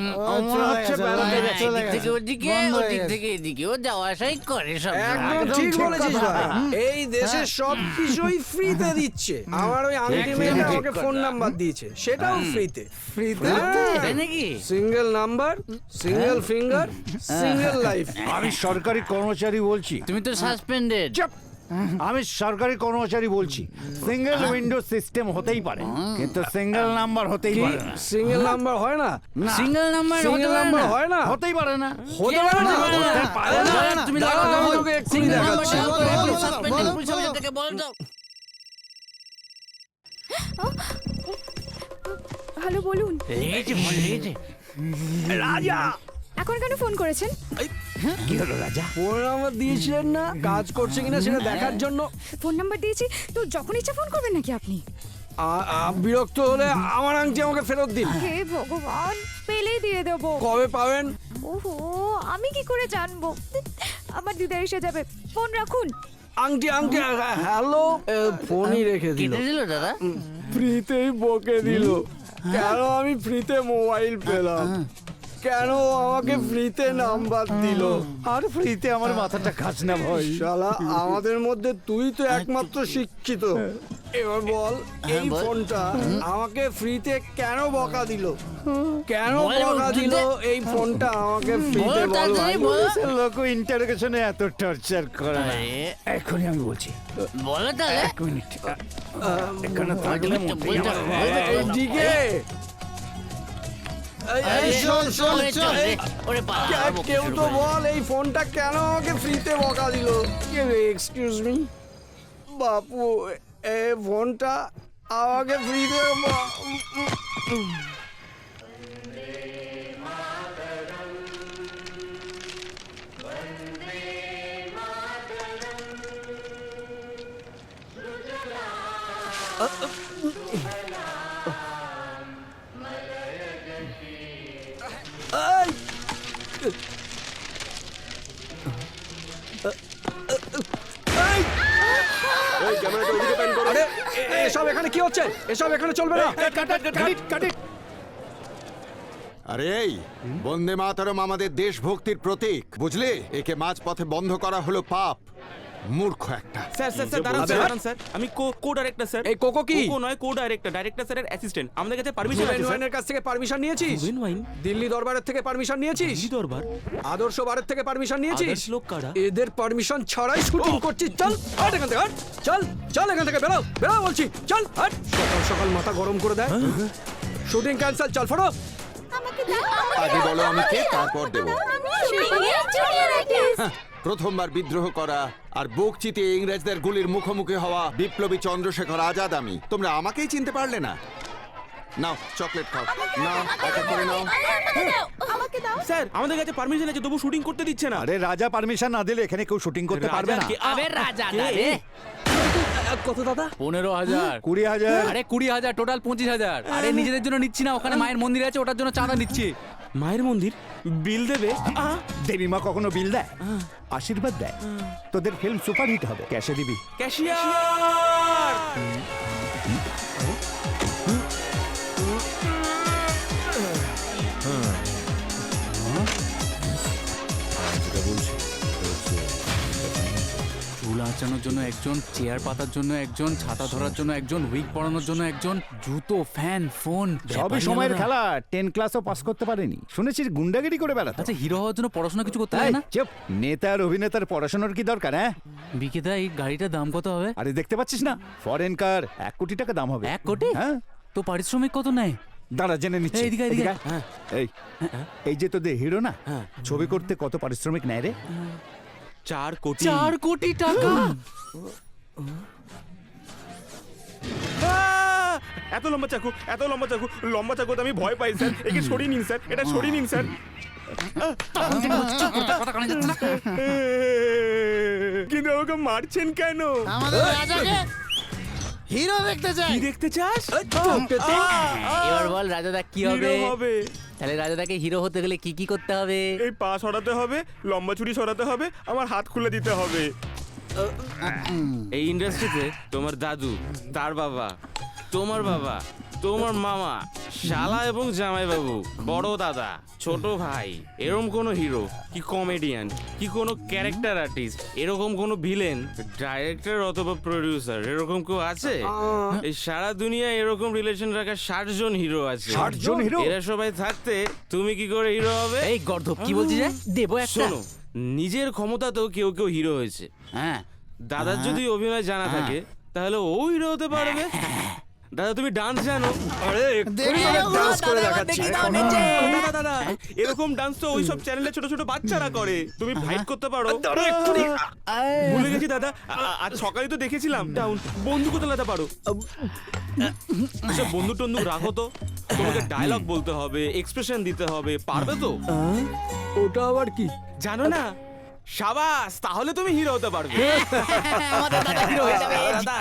মনে হচ্ছে বেড়াতে গেছে। এদিক থেকে ওদিকে, ওদিক থেকে এদিকেও যাওয়া আসাই করে সব। একদম ঠিক বলেছিস ভাই। এই দেশে সব কিছুই ফ্রিতে দিচ্ছে। আমার ওই আন্টি মেয়েটা আমাকে ফোন নাম্বার দিয়েছে, সেটাও ফ্রিতে। তাই নাকি? Single number, single finger, single life. আমি সরকারি কর্মচারী বলছি। তুমি তো সাসপেন্ডেড। চুপ! আমি সরকারি কর্মচারী বলছি। সিঙ্গেল উইন্ডো সিস্টেম হতেই পারে, কিন্তু সিঙ্গেল নাম্বার হতেই পারে না। সিঙ্গেল নাম্বার হয় না? সিঙ্গেল নাম্বার সিঙ্গেল নাম্বার হয় না? হতেই পারে না। হতে পারে না? হতে পারে না। তুমি দাঁড়াও, লাগাও, আমি তোকে এক্ষুনি সিঙ্গেল দেখাচ্ছি। নাম্বার সাসপেন্ডেড পুলিশ অফিসার থেকে বল দাও। হ্যালো, বলুন। লেগেছে, ফোন লেগেছে। রাজা! এখন কেন ফোন করেছেন? কি হলো রাজা? ফোন নাম্বার দিয়েছিলেন না, কাজ করছে কিনা সেটা দেখার জন্য। ফোন নাম্বার দিয়েছি তো যখন ইচ্ছা ফোন করবেন নাকি আপনি? বিরক্ত হলে আমার আংটি আমাকে ফেরত দিন। হে ভগবান, পেলেই দিয়ে দেবো। কবে পাবেন? ওহো, আমি কি করে জানবো? আমার দিদা এসে যাবে। ফোন রাখুন। আংটি আংটি হ্যালো, ফোনই রেখে দিল। কেটে দিল দাদা। ফ্রিতেই বকে দিল। কেন আমি ফ্রিতে মোবাইল পেলাম? কেন আমাকে ফ্রিতে নাম্বার দিল? আর ফ্রিতে আমার মাথাটা খাস না ভাই। শালা, আমাদের মধ্যে তুই তো একমাত্র শিক্ষিত। এবার বল, এই বল। ফোনটা আমাকে ফ্রিতে কেন বকা দিল? কেন বল, বকা বল, দিল? বল। এই ফোনটা আমাকে ফ্রিতে বল, বল ভাই। তাড়াতাড়ি বল। পুলিশের লোক ইন্টারোগেশনে এত টর্চার করে না। আরে, এখনই আমি বলছি। বলো তাহলে। এক মিনিট। এখানে থাকলে বলতে মোটেই বলতে আমার বলতে ভালো না। এদিকে এই শোন শোন ওরে শোন, চল রে, এই ওরে পালা, কে- বকতে কেউ শুরু তো করে। বল, এই ফোনটা কেন আমাকে ফ্রিতে বকা দিল? এক্সকিউজ মি বাপু, এই ফোনটা আমাকে ফ্রিতে আরে এসব এখানে কি হচ্ছে? এসব এখানে চলবে না। আরে এই বন্দে মাতরম আমাদের দেশভক্তির প্রতীক, বুঝলি? একে মাঝপথে বন্ধ করা হলো পাপ। মূর্খ একটা। স্যার স্যার স্যার দাঁড়ান স্যার, দাঁড়ান স্যার। আমি কো ডাইরেক্টর স্যার। এই কোকো কি? কোকো নয়, কো ডাইরেক্টর, ডাইরেক্টর স্যারের অ্যাসিস্ট্যান্ট। আমাদের কাছে পারমিশন আছে স্যার। ওয়াইনের কাছ থেকে পারমিশন নিয়েছিস? Ruben wine? দিল্লি দরবারের থেকে পারমিশন নিয়েছিস? দিল্লি দরবার? আদর্শ বারের থেকে পারমিশন নিয়েছিস? আদর্শ লোক কারা? এদের পারমিশন ছাড়াই শুটিং করছিস? চল হাট এখান থেকে, হাট। চল চল এখান থেকে, বেরো বেরো বলছি। চল হাট। সকাল সকাল মাথা গরম করে দেয়। শুটিং ক্যান্সেল, চল ফটো। আমাকে দাও। আগে বলো আমি কে, তারপর দেবো। Junior artist. হ্যাঁ, প্রথমবার বিদ্রোহ করা আর বুক চিতিয়ে ইংরেজদের গুলির মুখোমুখি হওয়া বিপ্লবী চন্দ্রশেখর আজাদ আমি। তোমরা আমাকেই চিনতে পারলে না? নাও চকলেট খাও, নাও একটা করে নাও। আমাকে দাও। স্যার আমাদের কাছে পারমিশন আছে, তবু শুটিং করতে দিচ্ছে না। আরে রাজা পারমিশন না দিলে এখানে কেউ শুটিং করতে পারবে না। আবে রাজা কে? দাদে। কত দাদা? 15,000। 20,000। আরে 20,000, টোটাল 25,000। আরে নিজেদের জন্য নিচ্ছি না, ওখানে মায়ের মন্দির আছে, ওটার জন্য চাঁদা নিচ্ছি। মায়ের মন্দির বিল দেবে? দেবী মা কখনো বিল দেয়? আশীর্বাদ দেয়। তোদের ফিল্ম সুপারহিট হবে, ক্যাশে দিবি। ক্যাশিয়ার! চুল আঁচানোর জন্য একজন, চেয়ার পাতার জন্য একজন, ছাতা ধরার জন্য একজন, উইগ পরানোর জন্য একজন, জুতো, ফ্যান, ফোন, সবই সময়ের খেলা। 10 ক্লাসও পাস করতে পারেনি, শুনেছিস গুন্ডাগিরি করে বেড়াতো। আচ্ছা, হিরো হওয়ার জন্য পড়াশোনা কিছু করতে হয় এই, না? চুপ। নেতা আর অভিনেতার পড়াশোনার কি দরকার? হ্যাঁ, বিকেদা, এই গাড়িটার দাম কত হবে? আরে দেখতে পাচ্ছিস না, ফরেন কার 1 কোটি টাকা দাম হবে। 1 কোটি? হ্যাঁ, তো পারিশ্রমিক কত নেয়? দাঁড়া জেনে নিচ্ছি। এইদিকে, এইদিকে। এদিকে আয়। এই এই যে তোদের হিরো না, ছবি করতে কত পারিশ্রমিক নেয় রে? 4 কোটি। 4 কোটি টাকা? এত লম্বা চাকু, এত লম্বা চাকু, লম্বা চাকুতে আমি ভয় পাই স্যার। একে সরিয়ে নিন স্যার, এটা সরিয়ে নিন স্যার। তখন থেকে বলছি, চুপ করতে, কথা কানে যাচ্ছে না। কিন্তু আমাকে মারছেন কেন? আমাদের রাজাকে হিরো দেখতে চাই। কি দেখতে চাস? এবার বল রাজাদা কি হবে? হিরো হবে। তাহলে রাজাদাকে হিরো হতে গেলে কি কি করতে হবে? এই পা সরাতে হবে, লম্বা চুরি সরাতে হবে, আমার হাত খুলে দিতে হবে। এই ইন্ডাস্ট্রিতে তোমার দাদু, তার বাবা, তোমার বাবা, তোমার মামা, শালা এবং জামাইবাবু, বড় দাদা, ছোট ভাই, এরকম কোনো হিরো কি কমেডিয়ান কি কোনো ক্যারেক্টার আর্টিস্ট, এরকম কোনো ভিলেন, ডাইরেক্টর অথবা প্রডিউসার এরকম কেউ আছে? এই সারা দুনিয়ায় এরকম রিলেশন রাখা 60 জন হিরো আছে। 60 জন হিরো? এরা সবাই থাকতে তুমি কি করে হিরো হবে? এই গর্ধব কি বলছিস রে? দেবো একটা। শোনো, নিজের ক্ষমতাতেও কেউ কেউ হিরো হয়েছে। হ্যাঁ দাদার যদি অভিনয় জানা থাকে তাহলে ও হিরো হতে পারবে। দাদা তুমি ডান্স জানো? আরে এক্ষুনি তোকে ডান্স করে দেখাচ্ছি। দাদা দাদা এরকম ডান্স তো ওইসব চ্যানেলে ছোট ছোট বাচ্চারা করে, তুমি ফাইট করতে পারো। দাঁড়া এক্ষুনি। ভুলে গেছি দাদা, আজ সকালে তো দেখেছিলাম ডাউন বন্দুক চালাতে পারো। সব বন্দুক টন্দুক রাখো তো, তোমাকে ডায়লগ বলতে হবে, এক্সপ্রেশন দিতে হবে, পারবে তো? ওটা আবার কি? জানো না? সাবাস, তাহলে তুমি হিরো হতে পারবে। আমাদের দাদা হিরো হয়ে যাবে। দাদা,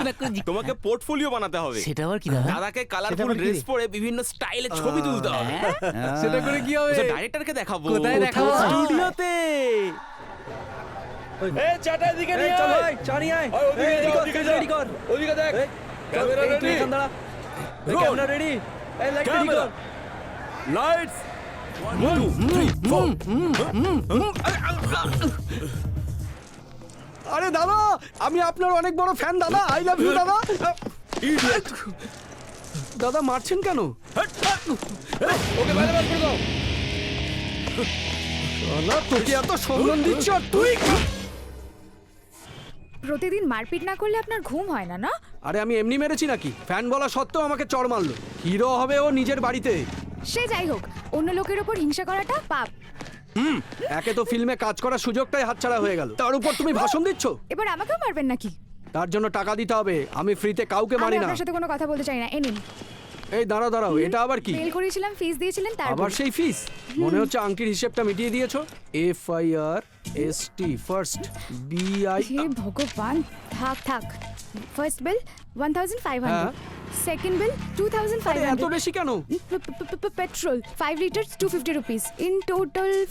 তোমাকে পোর্টফোলিও বানাতে হবে। সেটা আবার কি দাদা? দাদাকে কালারফুল ড্রেস পরে বিভিন্ন স্টাইলে ছবি তুলতে হবে। সেটা করে কি হবে? ডাইরেক্টরকে দেখাবো। কোথায় দেখাবো? স্টুডিওতে। এই চাটা এদিকে নিয়ে চল ভাই, চা নিয়ে আয়। ওদিকে রেডি কর। ওদিকে দেখ। Camera ready. Camera ready. এই লাইট রেডি কর। লাইটস 1 2 3 4। আরে দাদা, আমি আপনার অনেক বড় ফ্যান দাদা। আই লাভ ইউ দাদা। দাদা মারছেন কেন? ওকে বাইরে বার করে দাও। শালা তোকে এত সম্মান দিচ্ছ আর তুই? প্রতিদিন মারপিট না করলে আপনার ঘুম হয় না, না? আরে আমি এমনি মেরেছি নাকি? ফ্যান বলা সত্ত্বেও আমাকে চড় মারলো। হিরো হবে ও নিজের বাড়িতে। সে যাই হোক, অন্য লোকের ওপর হিংসা করাটা পাপ। একে তো ফিল্মে কাজ করার সুযোগটাই হাতছাড়া হয়ে গেল, তার উপর তুমি ভাষণ দিচ্ছ। এবার আমাকেও মারবেন নাকি? তার জন্য টাকা দিতে হবে। আমি ফ্রিতে কাউকে আমি মারি না। আপনার সাথে কোনো কথা বলতে চাই না। এ নিন। এই দাঁড়াও দাঁড়াও, এটা আবার কি? মেল করেছিলাম, ফিস দিয়েছিলেন, তারপর আবার সেই ফিস? মনে হচ্ছে আংটির হিসেবটা মিটিয়ে দিয়েছো। FIRST first BI। হে ভগবান, থাক থাক। ফার্স্ট বিল 1500, হ্যাঁ। সেকেন্ড বিল এত 2500, বেশি কেন? Petrol 5 litres 250 rupees, in total এই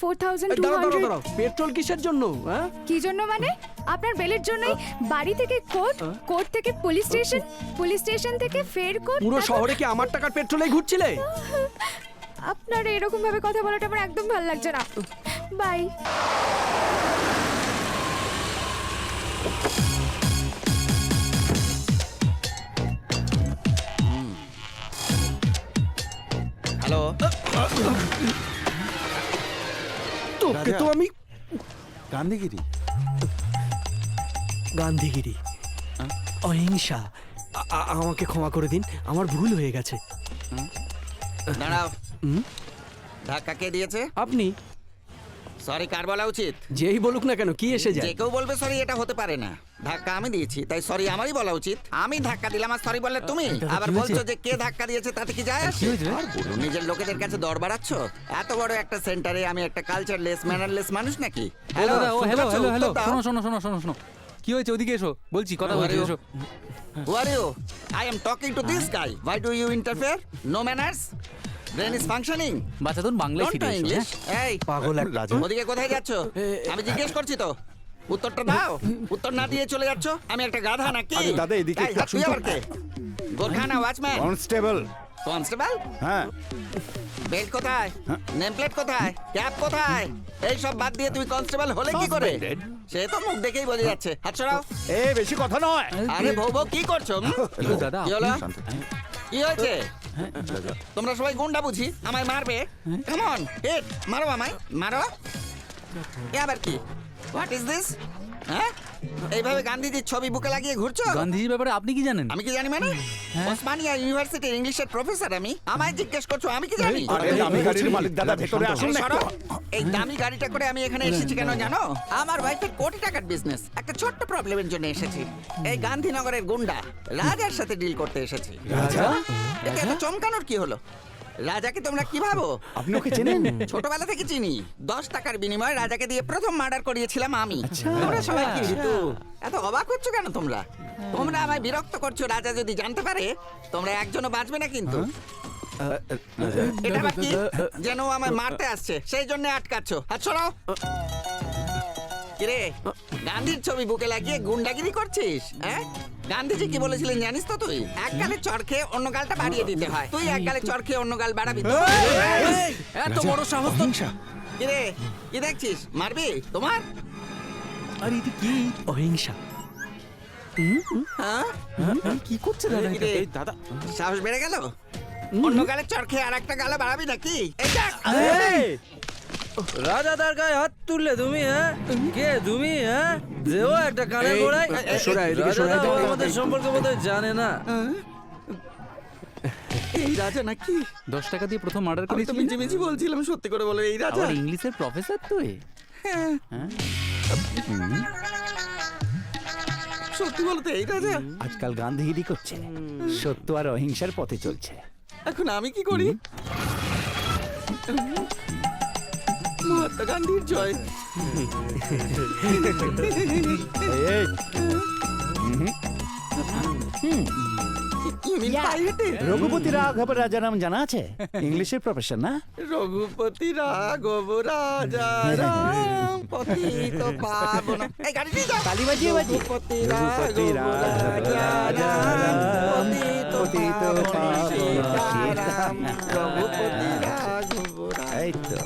দাঁড়াও দাঁড়াও 4200। দাঁড়াও, পেট্রোল কিসের জন্য? হ্যাঁ, কি জন্য মানে? আপনার বেলের জন্যই বাড়ি থেকে কোর্ট, কোর্ট থেকে পুলিশ স্টেশন, পুলিশ স্টেশন থেকে ফের কোর্ট। পুরো শহরে কি আমার টাকার পেট্রোলেই ঘুরছিলে? আপনার এরকম ভাবে কথা বলাটা আমার একদম ভালো লাগছে না। বাই। হ্যালো, তোকে তো আমি গান্ধীগিরি। গান্ধীগিরি, অহিংসা। আমাকে ক্ষমা করে দিন, আমার ভুল হয়ে গেছে। দাঁড়াও, ধাক্কা কে দিয়েছে? আপনি সরি কার বলা উচিত? যেই বলুক না কেন, কি এসে যে যায়? কেউ বলবে সরি, এটা হতে পারে না। ধাক্কা আমি দিয়েছি, তাই সরি আমারই বলা উচিত। আমি ধাক্কা দিলাম আর সরি বললে তুমি? আবার বলছো যে কে ধাক্কা দিয়েছে, তাতে কি যায় আসে? আর বলো, নিজের লোকেদের কাছে দর বাড়াচ্ছ? এত বড় একটা সেন্টারে আমি একটা কালচারলেস ম্যানারলেস মানুষ নাকি? হ্যালো দাদা, ও হ্যালো হ্যালো হ্যালো, উত্তর দাও। শোনো শোনো শোনো শোনো শোনো, কি হয়েছে? ওদিকে এসো, বলছি কথা Who are বলছি, you? এসো। Who are you? I am talking to this guy. Why do you interfere? No manners? Brain is functioning. বাচ্চাদের বাংলায় Don't ফিরে know এসো, English. হ্যাঁ? এই পাগল এক রাজা। ওদিকে কোথায় যাচ্ছ? আমি জিজ্ঞেস করছি তো, উত্তরটা দাও। উত্তর না দিয়ে চলে যাচ্ছ? আমি একটা গাধা নাকি? আরে দাদা, এদিকে এই, একটু তুই আবার কে? গোরখানা ওয়াচম্যান? কনস্টেবল। কনস্টেবল? হ্যাঁ, বেল্ট কোথায়? নেম প্লেট কোথায়? ক্যাপ কোথায়? এই সব বাদ দিয়ে তুই কনস্টেবল হলে কি করে? Suspended. সে তো মুখ দেখেই বোঝা যাচ্ছে। হাত সরাও। এ বেশি কথা নয়। আরে ভৌ ভৌ কি করছো? কিন্তু দাদা, কি হলো? আপনি- কি হয়েছে? তোমরা সবাই গুন্ডা বুঝি? আমায় মারবে? কাম অন, হিট, মারো আমায়, মারো। এ আবার কি? What is this? হ্যাঁ, এইভাবে গান্ধীজির ছবি বুকে লাগিয়ে ঘুরছো? গান্ধীজির ব্যাপারে আপনি কি জানেন? আমি কি জানি মানে? ওসমানিয়া ইউনিভার্সিটির ইংলিশের প্রফেসর আমি। আমায় জিজ্ঞেস করছো আমি কি জানি? আরে দামি গাড়ির মালিক দাদা, ভেতরে আসুন না সরো। একটু। এই দামি গাড়িটা করে আমি এখানে এসেছি কেন জানো? আমার ওয়াইফের কোটি টাকার বিজনেস, একটা ছোট্ট প্রবলেমের জন্য এসেছি। এই গান্ধীনগরের গুন্ডা রাজার সাথে ডিল করতে এসেছি। রাজা? এতে এত চমকানোর কি হলো? রাজাকে তোমরা কি ভাবো? আপনি ওকে চেনেন? ছোটবেলা থেকে চিনি। 10 টাকার বিনিময়ে রাজাকে দিয়ে প্রথম মার্ডার করিয়েছিলাম আমি। তোমরা সবাই কি ঋতু? এত অবাক হচ্ছ কেন তোমরা? তোমরা আমায় বিরক্ত করছো। রাজা যদি জানতে পারে, তোমরা একজনও বাঁচবে না কিন্তু। এটা আবার কি? যেন ও আমায় মারতে আসছে, সেই জন্য আটকাচ্ছ। হাত সরাও। কিরে, গান্ধীর ছবি বুকে লাগিয়ে গুন্ডাগিরি করছিস? হ্যাঁ, গান্ধীজি কি বলেছিলেন জানিস তো তুই? এক গালে চড় খেয়ে অন্য গালটা বাড়িয়ে দিতে হয়। তুই এক গালে চড় খেয়ে অন্য গাল বাড়াবি তো? এত বড় সাহস তো! কি রে, কি দেখছিস? মারবি তোমার? আরে এটা কি অহিংসা? হ্যাঁ? কি করছে দাদা কি রে, এই দাদা সাহস বেড়ে গেল? অন্য গালে চড় খেয়ে আর একটা গালে বাড়াবি নাকি? এই দেখ! রাজাদার গায়ে হাত তুললে তুমি, হ্যাঁ? কে তুমি, হ্যাঁ? দেও একটা কানে গোড়ায়। রাজাদা আমাদের সম্পর্কে বোধহয় জানে না। এই রাজা নাকি? 10 টাকা দিয়ে প্রথম মার্ডার আমি তো করেছিলি মিছি মিছি বলছিলাম, সত্যি করে বলো এই রাজা। আবার ইংলিশের প্রফেসর তুই? হ্যাঁ। সত্যি বলতে এই রাজা। আজকাল গান্ধীগিরি করছে, সত্য আর অহিংসার পথে চলছে। এখন আমি কি করি? মহাত্মা গান্ধীর জয়। এই, You mean পায়ে হেঁটে? রঘুপতি রাঘব রাজারাম জানা আছে? ইংলিশের প্রফেশন না? রঘুপতি রাঘব রাজা রাম পতিত পাবন। এই গাড়ি নিয়ে যাও। তালি বাজিয়ে বাজিয়ে। রঘুপতি রঘুপতি রাঘব রাজা রাম পতিত পাবন সীতারাম। রঘুপতি রাঘব রাজা। এই তো।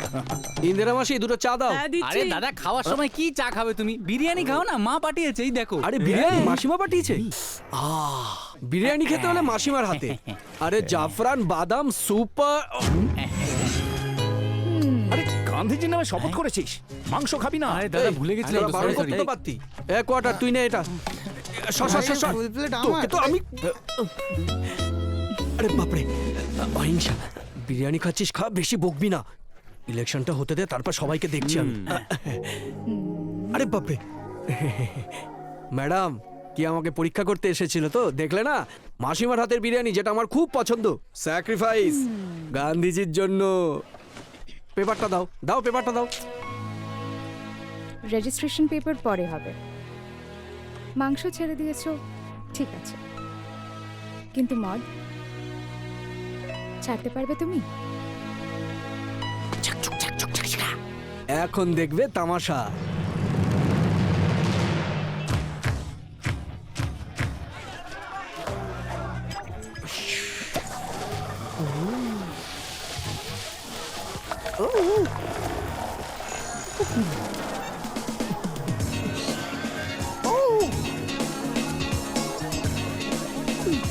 ইন্দিরা মাসি দুটো চা দাও। আরে দাদা, খাওয়ার সময় কি চা খাবে তুমি? বিরিয়ানি খাও না, মা পাঠিয়েছে, এই দেখো। আরে বিরিয়ানি মাসিমা পাঠিয়েছে? বিরিয়ানি খেতে হলে মাসিমার হাতে। আরে জাফরান বাদাম সুপার। আরে গান্ধীজির নামে শপথ করেছিস, মাংস খাবি না? আরে দাদা, ভুলে গেছিলাম তো, সরি সরি। পারতি এক কোয়ার্টার তুই নে এটা। তোকে তো আমি। আরে বাপরে, অহিংসা। বিরিয়ানি খাচ্ছিস, খা, বেশি বকবি না। ইলেকশনটা হতে দে, তারপর সবাইকে দেখছি আমি। আরে বাপরে, ম্যাডাম কি আমাকে পরীক্ষা করতে এসেছিল তো? দেখলে না, মাসিমার হাতের বিরিয়ানি, যেটা আমার খুব পছন্দ। স্যাক্রিফাইস গান্ধীজির জন্য। পেপারটা দাও, দাও পেপারটা দাও। রেজিস্ট্রেশন পেপার পরে হবে। মাংস ছেড়ে দিয়েছো, ঠিক আছে, কিন্তু মদ ছাড়তে পারবে তুমি? এখন দেখবে তামাশা।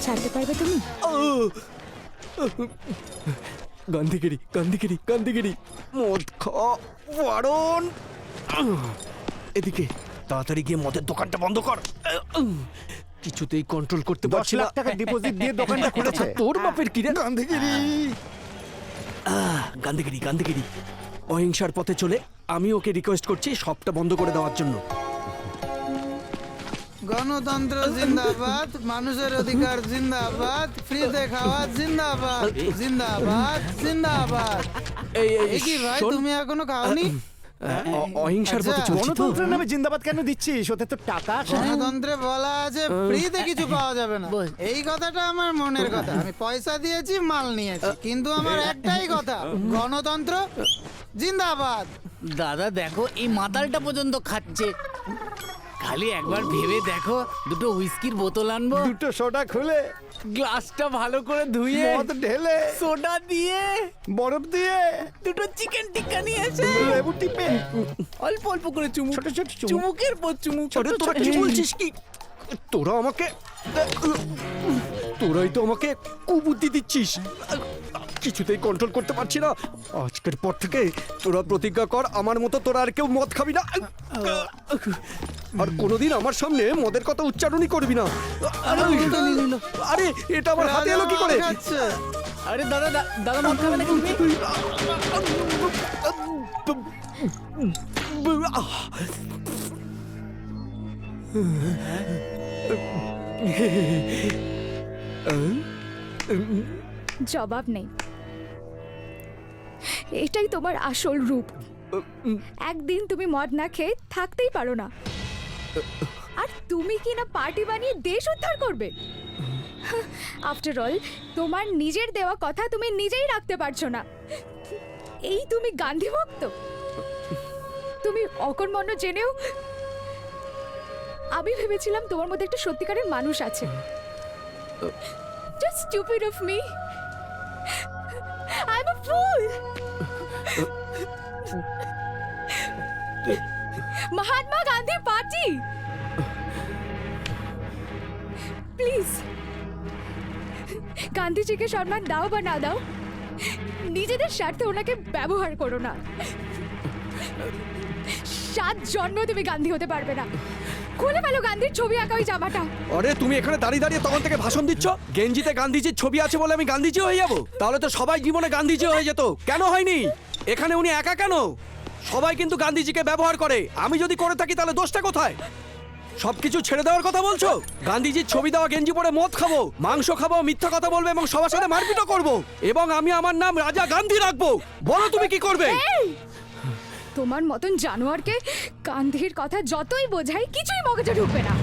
ছাড়তে পারবে তুমি? গান্ধীগিরি, গান্ধীগিরি, গান্ধীগিরি। মদ খাওয়া বারণ। এদিকে তাড়াতাড়ি গিয়ে মদের দোকানটা বন্ধ কর। কিছুতেই কন্ট্রোল করতে 10 পারছি না। লাখ টাকা ডিপোজিট দিয়ে দোকানটা খুলেছে। তোর বাপের কি রে? গান্ধীগিরি। গান্ধীগিরি, গান্ধীগিরি। অহিংসার পথে চলে আমি ওকে রিকোয়েস্ট করছি সবটা বন্ধ করে দেওয়ার জন্য। গণতন্ত্র জিন্দাবাদ, মানুষের অধিকার জিন্দাবাদ, ফ্রিতে খাওয়া জিন্দাবাদ, জিন্দাবাদ, জিন্দাবাদ। এই এই কি ভাই, শোন, তুমি এখনো খাওনি? অহিংসার পথে আচ্ছা, চলছি তো। গণতন্ত্রের নামে জিন্দাবাদ কেন দিচ্ছিস? ওতে তো টাকা আসে না। গণতন্ত্রে বলা আছে ফ্রিতে কিছু পাওয়া যাবে না। এই কথাটা আমার মনের কথা। আমি পয়সা দিয়েছি, মাল নিয়েছি, কিন্তু আমার একটাই কথা, গণতন্ত্র জিন্দাবাদ। দাদা দেখো, এই মাতালটা পর্যন্ত খাচ্ছে। খালি একবার ভেবে দেখো, দুটো হুইস্কির বোতল আনবো, দুটো সোডা খুলে, গ্লাসটা ভালো করে ধুয়ে, মদ ঢেলে, সোডা দিয়ে, বরফ দিয়ে, দুটো চিকেন টিক্কা নিয়ে এসে লেবু টিপে, অল্প অল্প করে চুমুক, ছোট ছোট চুমুক। চুমুকের পর চুমুক। আরে তোরা কি বলছিস কি? তোরা আমাকে, তোরাই তো আমাকে কুবুদ্ধি দিচ্ছিস। কিছুতেই কন্ট্রোল করতে পারছি না। আজকের পর থেকে তোরা প্রতিজ্ঞা কর, আমার মতো তোরা আর কেউ মদ খাবি না, আর কোনোদিন আমার সামনে মদের কথা উচ্চারণই করবি না। আরে এটা আমার হাতে এলো কি করে? খাচ্ছে। আরে দাদা, দাদা মদ খাবে নাকি তুমি? জবাব নেই। এটাই তোমার আসল রূপ। একদিন তুমি মদ না খেয়ে থাকতেই পারো না, আর তুমি কি না পার্টি বানিয়ে দেশ উদ্ধার করবে? আফটার অল, তোমার নিজের দেওয়া কথা তুমি নিজেই রাখতে পারছো না। এই তুমি গান্ধী ভক্ত? তুমি অকর্মণ্য জেনেও আমি ভেবেছিলাম তোমার মধ্যে একটা সত্যিকারের মানুষ আছে। Just stupid of me. I'm a fool. Mahatma Gandhi party, please গান্ধীজিকে সম্মান দাও বা না দাও, নিজেদের স্বার্থে ওনাকে ব্যবহার করো না। 7 জন্ম তুমি গান্ধী হতে পারবে না। খুলে ফেলো গান্ধীর ছবি আঁকা ওই জামাটা। আরে তুমি এখানে দাঁড়িয়ে দাঁড়িয়ে তখন থেকে ভাষণ দিচ্ছ, গেঞ্জিতে গান্ধীজির ছবি আছে বলে আমি গান্ধীজি হয়ে যাব? তাহলে তো সবাই জীবনে গান্ধীজি হয়ে যেত। কেন হয়নি? এখানে উনি একা কেন? সবাই কিন্তু গান্ধীজিকে ব্যবহার করে। আমি যদি করে থাকি তাহলে দোষটা কোথায়? সবকিছু ছেড়ে দেওয়ার কথা বলছো? গান্ধীজির ছবি দেওয়া গেঞ্জি পরে মদ খাবো, মাংস খাবো, মিথ্যা কথা বলবো এবং সবার সাথে মারপিটও করবো, এবং আমি আমার নাম রাজা গান্ধী রাখবো। বলো তুমি কি করবে? এই! তোমার মতন জানোয়ারকে গান্ধীর কথা যতই বোঝাই কিছুই মগজে ঢুকবে না।